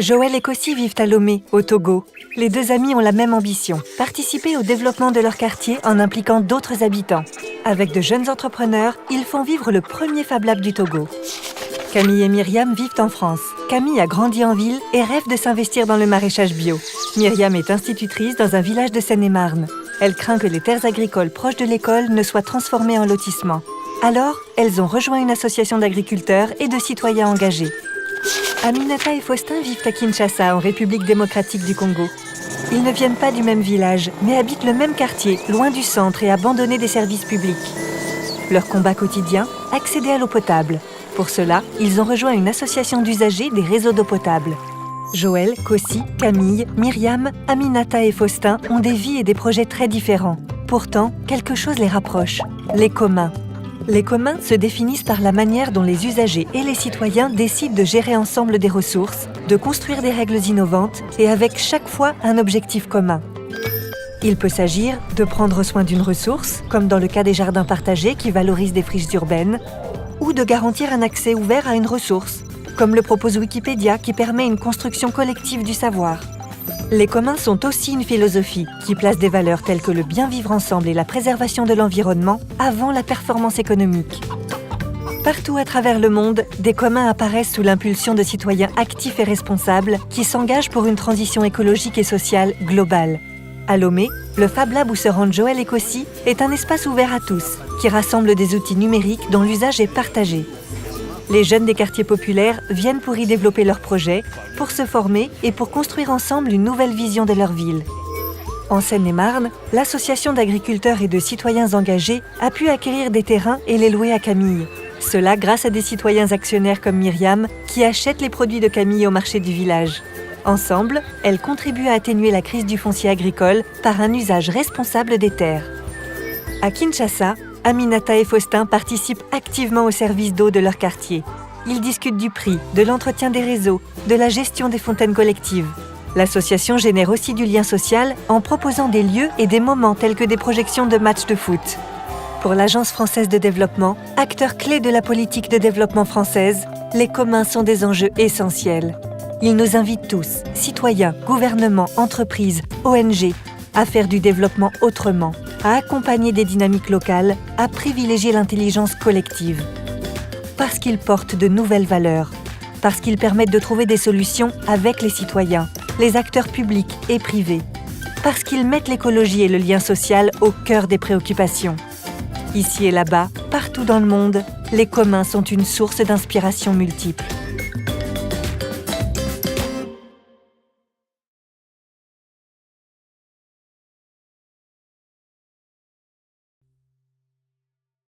Joël et Kossi vivent à Lomé, au Togo. Les deux amis ont la même ambition, participer au développement de leur quartier en impliquant d'autres habitants. Avec de jeunes entrepreneurs, ils font vivre le premier Fab Lab du Togo. Camille et Myriam vivent en France. Camille a grandi en ville et rêve de s'investir dans le maraîchage bio. Myriam est institutrice dans un village de Seine-et-Marne. Elle craint que les terres agricoles proches de l'école ne soient transformées en lotissement. Alors, elles ont rejoint une association d'agriculteurs et de citoyens engagés. Aminata et Faustin vivent à Kinshasa, en République démocratique du Congo. Ils ne viennent pas du même village, mais habitent le même quartier, loin du centre et abandonnés des services publics. Leur combat quotidien, accéder à l'eau potable. Pour cela, ils ont rejoint une association d'usagers des réseaux d'eau potable. Joël, Kossi, Camille, Myriam, Aminata et Faustin ont des vies et des projets très différents. Pourtant, quelque chose les rapproche, les communs. Les communs se définissent par la manière dont les usagers et les citoyens décident de gérer ensemble des ressources, de construire des règles innovantes et avec chaque fois un objectif commun. Il peut s'agir de prendre soin d'une ressource, comme dans le cas des jardins partagés qui valorisent des friches urbaines, ou de garantir un accès ouvert à une ressource, comme le propose Wikipédia qui permet une construction collective du savoir. Les communs sont aussi une philosophie qui place des valeurs telles que le bien vivre ensemble et la préservation de l'environnement avant la performance économique. Partout à travers le monde, des communs apparaissent sous l'impulsion de citoyens actifs et responsables qui s'engagent pour une transition écologique et sociale globale. À Lomé, le Fab Lab où se rendent Joël et Kossi est un espace ouvert à tous, qui rassemble des outils numériques dont l'usage est partagé. Les jeunes des quartiers populaires viennent pour y développer leurs projets, pour se former et pour construire ensemble une nouvelle vision de leur ville. En Seine-et-Marne, l'association d'agriculteurs et de citoyens engagés a pu acquérir des terrains et les louer à Camille. Cela grâce à des citoyens actionnaires comme Myriam, qui achètent les produits de Camille au marché du village. Ensemble, elles contribuent à atténuer la crise du foncier agricole par un usage responsable des terres. À Kinshasa, Aminata et Faustin participent activement au service d'eau de leur quartier. Ils discutent du prix, de l'entretien des réseaux, de la gestion des fontaines collectives. L'association génère aussi du lien social en proposant des lieux et des moments tels que des projections de matchs de foot. Pour l'Agence française de développement, acteur clé de la politique de développement française, les communs sont des enjeux essentiels. Ils nous invitent tous, citoyens, gouvernements, entreprises, ONG, à faire du développement autrement, à accompagner des dynamiques locales, à privilégier l'intelligence collective. Parce qu'ils portent de nouvelles valeurs, parce qu'ils permettent de trouver des solutions avec les citoyens, les acteurs publics et privés, parce qu'ils mettent l'écologie et le lien social au cœur des préoccupations. Ici et là-bas, partout dans le monde, les communs sont une source d'inspiration multiple.